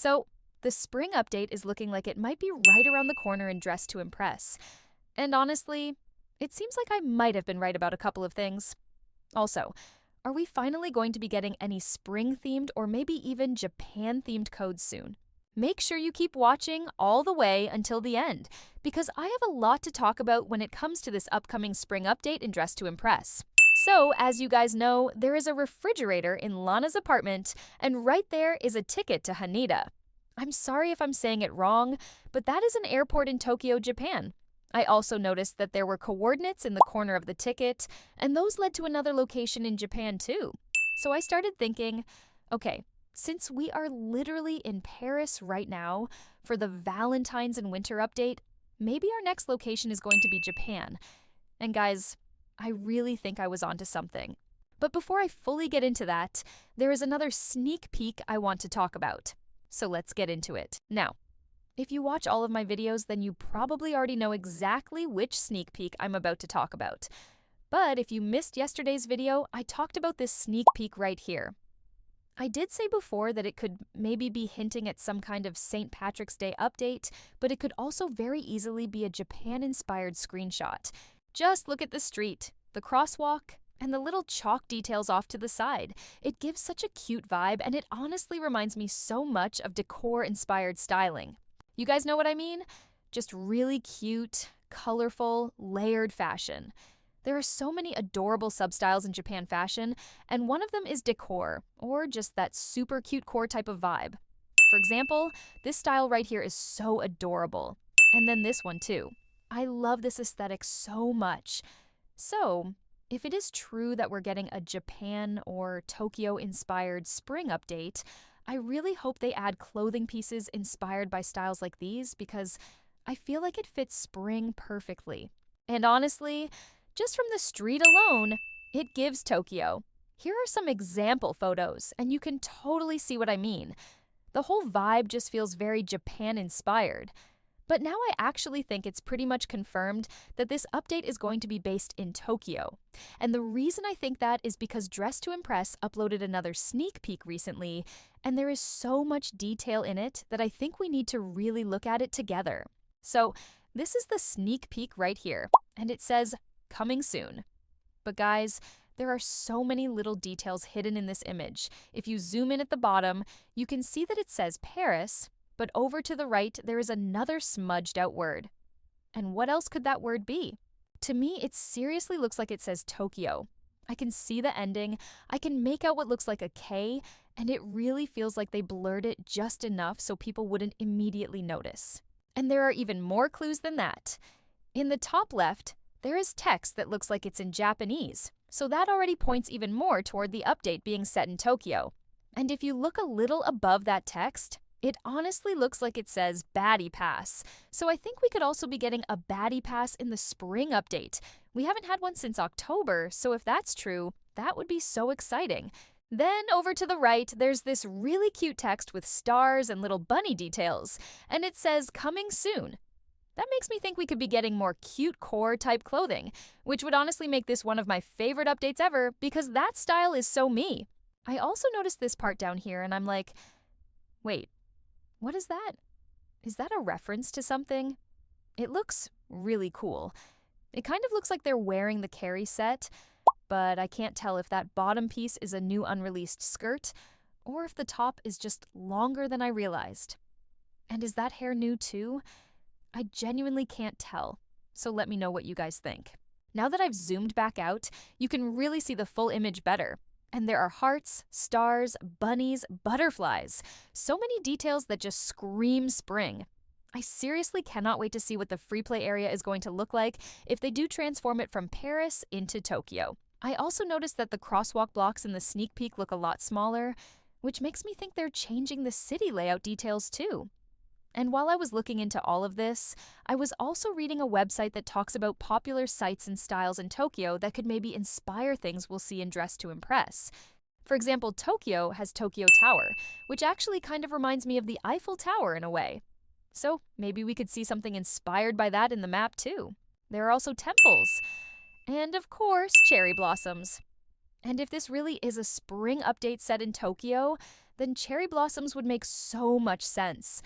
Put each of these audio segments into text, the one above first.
So, the spring update is looking like it might be right around the corner in Dress to Impress. And honestly, it seems like I might have been right about a couple of things. Also, are we finally going to be getting any spring-themed or maybe even Japan-themed codes soon? Make sure you keep watching all the way until the end, because I have a lot to talk about when it comes to this upcoming spring update in Dress to Impress. So, as you guys know, there is a refrigerator in Lana's apartment, and right there is a ticket to Haneda. I'm sorry if I'm saying it wrong, but that is an airport in Tokyo, Japan. I also noticed that there were coordinates in the corner of the ticket, and those led to another location in Japan too. So I started thinking, okay, since we are literally in Paris right now for the Valentine's and Winter update, maybe our next location is going to be Japan. And guys, I really think I was onto something. But before I fully get into that, there is another sneak peek I want to talk about. So let's get into it. Now, if you watch all of my videos, then you probably already know exactly which sneak peek I'm about to talk about. But if you missed yesterday's video, I talked about this sneak peek right here. I did say before that it could maybe be hinting at some kind of St. Patrick's Day update, but it could also very easily be a Japan-inspired screenshot. Just look at the street, the crosswalk, and the little chalk details off to the side. It gives such a cute vibe, and it honestly reminds me so much of decor-inspired styling. You guys know what I mean? Just really cute, colorful, layered fashion. There are so many adorable substyles in Japan fashion, and one of them is decor, or just that super cute core type of vibe. For example, this style right here is so adorable. And then this one too. I love this aesthetic so much. So, if it is true that we're getting a Japan or Tokyo-inspired spring update, I really hope they add clothing pieces inspired by styles like these because I feel like it fits spring perfectly. And honestly, just from the street alone, it gives Tokyo. Here are some example photos, and you can totally see what I mean. The whole vibe just feels very Japan-inspired. But now I actually think it's pretty much confirmed that this update is going to be based in Tokyo. And the reason I think that is because Dress to Impress uploaded another sneak peek recently, and there is so much detail in it that I think we need to really look at it together. So, this is the sneak peek right here, and it says, coming soon. But guys, there are so many little details hidden in this image. If you zoom in at the bottom, you can see that it says Paris, but over to the right, there is another smudged out word. And what else could that word be? To me, it seriously looks like it says Tokyo. I can see the ending, I can make out what looks like a K, and it really feels like they blurred it just enough so people wouldn't immediately notice. And there are even more clues than that. In the top left, there is text that looks like it's in Japanese, so that already points even more toward the update being set in Tokyo. And if you look a little above that text, it honestly looks like it says Baddie Pass, so I think we could also be getting a Baddie Pass in the spring update. We haven't had one since October, so if that's true, that would be so exciting. Then over to the right, there's this really cute text with stars and little bunny details, and it says coming soon. That makes me think we could be getting more cute core type clothing, which would honestly make this one of my favorite updates ever because that style is so me. I also noticed this part down here and I'm like, wait, what is that? Is that a reference to something? It looks really cool. It kind of looks like they're wearing the Carrie set, but I can't tell if that bottom piece is a new unreleased skirt or if the top is just longer than I realized. And is that hair new too? I genuinely can't tell, so let me know what you guys think. Now that I've zoomed back out, you can really see the full image better. And there are hearts, stars, bunnies, butterflies. So many details that just scream spring. I seriously cannot wait to see what the free play area is going to look like if they do transform it from Paris into Tokyo. I also noticed that the crosswalk blocks in the sneak peek look a lot smaller, which makes me think they're changing the city layout details too. And while I was looking into all of this, I was also reading a website that talks about popular sites and styles in Tokyo that could maybe inspire things we'll see in Dress to Impress. For example, Tokyo has Tokyo Tower, which actually kind of reminds me of the Eiffel Tower in a way. So maybe we could see something inspired by that in the map too. There are also temples. And of course, cherry blossoms. And if this really is a spring update set in Tokyo, then cherry blossoms would make so much sense.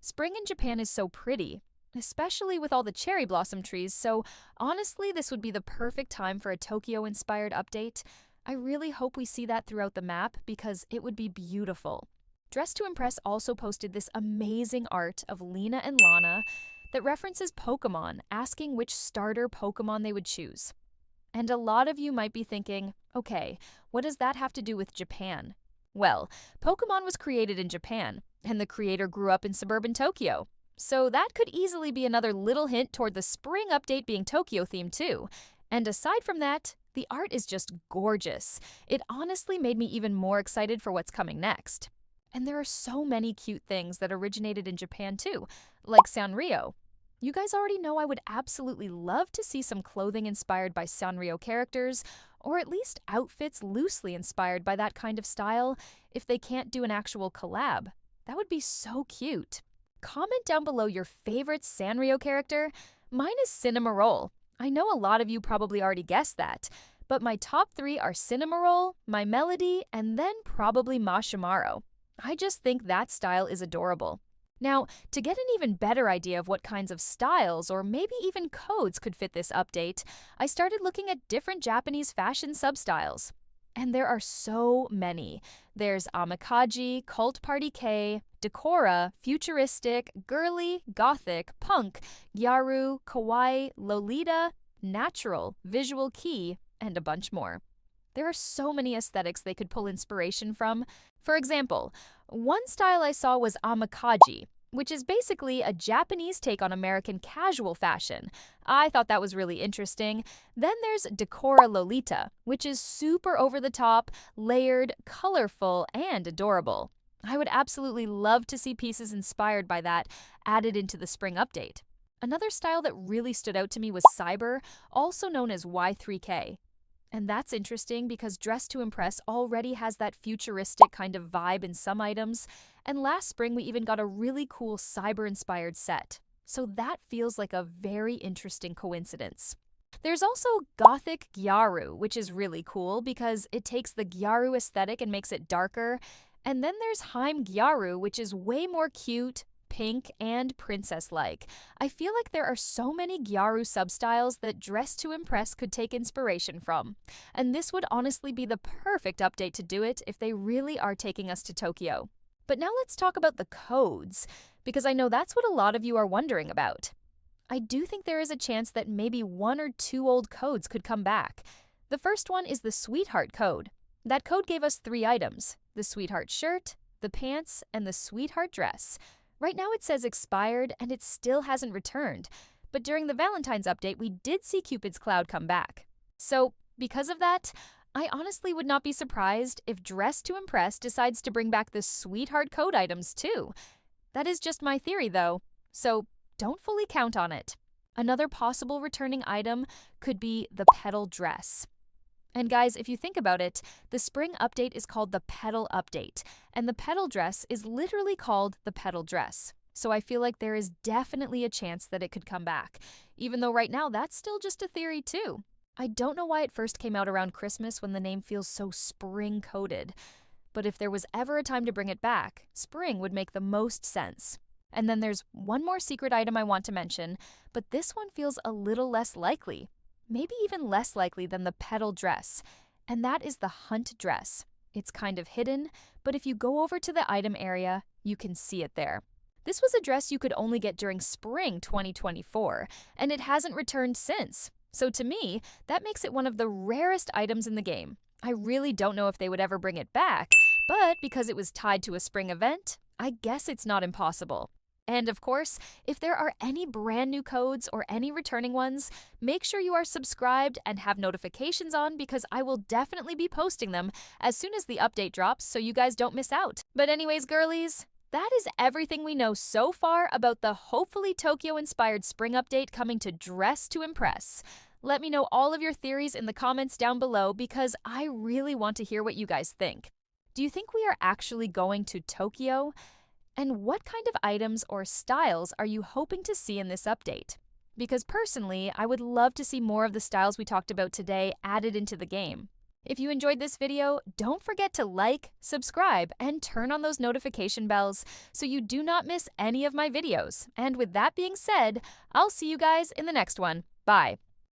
Spring in Japan is so pretty, especially with all the cherry blossom trees, so honestly, this would be the perfect time for a Tokyo-inspired update. I really hope we see that throughout the map because it would be beautiful. Dress to Impress also posted this amazing art of Lena and Lana that references Pokemon, asking which starter Pokemon they would choose. And a lot of you might be thinking, okay, what does that have to do with Japan? Well, Pokemon was created in Japan, and the creator grew up in suburban Tokyo. So that could easily be another little hint toward the spring update being Tokyo-themed too. And aside from that, the art is just gorgeous. It honestly made me even more excited for what's coming next. And there are so many cute things that originated in Japan too, like Sanrio. You guys already know I would absolutely love to see some clothing inspired by Sanrio characters, or at least outfits loosely inspired by that kind of style if they can't do an actual collab. That would be so cute. Comment down below your favorite Sanrio character. Mine is Cinnamoroll. I know a lot of you probably already guessed that, but my top 3 are Cinnamoroll, My Melody, and then probably Machimaru. I just think that style is adorable. Now, to get an even better idea of what kinds of styles or maybe even codes could fit this update, I started looking at different Japanese fashion substyles. And there are so many. There's Amikaji, Cult Party K, Decora, Futuristic, Girly, Gothic, Punk, Gyaru, Kawaii, Lolita, Natural, Visual Kei, and a bunch more. There are so many aesthetics they could pull inspiration from. For example, one style I saw was Amikaji, which is basically a Japanese take on American casual fashion. I thought that was really interesting. Then there's Decora Lolita, which is super over the top, layered, colorful, and adorable. I would absolutely love to see pieces inspired by that added into the spring update. Another style that really stood out to me was Cyber, also known as Y3K. And that's interesting because Dress to Impress already has that futuristic kind of vibe in some items, and last spring we even got a really cool cyber-inspired set. So that feels like a very interesting coincidence. There's also Gothic Gyaru, which is really cool because it takes the Gyaru aesthetic and makes it darker. And then there's Haim Gyaru, which is way more cute, pink, and princess-like. I feel like there are so many Gyaru substyles that Dress to Impress could take inspiration from. And this would honestly be the perfect update to do it if they really are taking us to Tokyo. But now let's talk about the codes, because I know that's what a lot of you are wondering about. I do think there is a chance that maybe 1 or 2 old codes could come back. The first one is the Sweetheart code. That code gave us 3 items: the Sweetheart shirt, the pants, and the Sweetheart dress. Right now it says expired and it still hasn't returned, but during the Valentine's update we did see Cupid's Cloud come back. So, because of that, I honestly would not be surprised if Dress to Impress decides to bring back the Sweetheart code items too. That is just my theory though, so don't fully count on it. Another possible returning item could be the Petal dress. And guys, if you think about it, the spring update is called the Petal Update, and the Petal dress is literally called the Petal dress. So I feel like there is definitely a chance that it could come back, even though right now that's still just a theory too. I don't know why it first came out around Christmas when the name feels so spring-coded, but if there was ever a time to bring it back, spring would make the most sense. And then there's one more secret item I want to mention, but this one feels a little less likely. Maybe even less likely than the Petal dress, and that is the Hunt dress. It's kind of hidden, but if you go over to the item area, you can see it there. This was a dress you could only get during spring 2024, and it hasn't returned since. So to me, that makes it one of the rarest items in the game. I really don't know if they would ever bring it back, but because it was tied to a spring event, I guess it's not impossible. And of course, if there are any brand new codes or any returning ones, make sure you are subscribed and have notifications on because I will definitely be posting them as soon as the update drops so you guys don't miss out. But anyways, girlies, that is everything we know so far about the hopefully Tokyo-inspired spring update coming to Dress to Impress. Let me know all of your theories in the comments down below because I really want to hear what you guys think. Do you think we are actually going to Tokyo? And what kind of items or styles are you hoping to see in this update? Because personally, I would love to see more of the styles we talked about today added into the game. If you enjoyed this video, don't forget to like, subscribe, and turn on those notification bells so you do not miss any of my videos. And with that being said, I'll see you guys in the next one. Bye.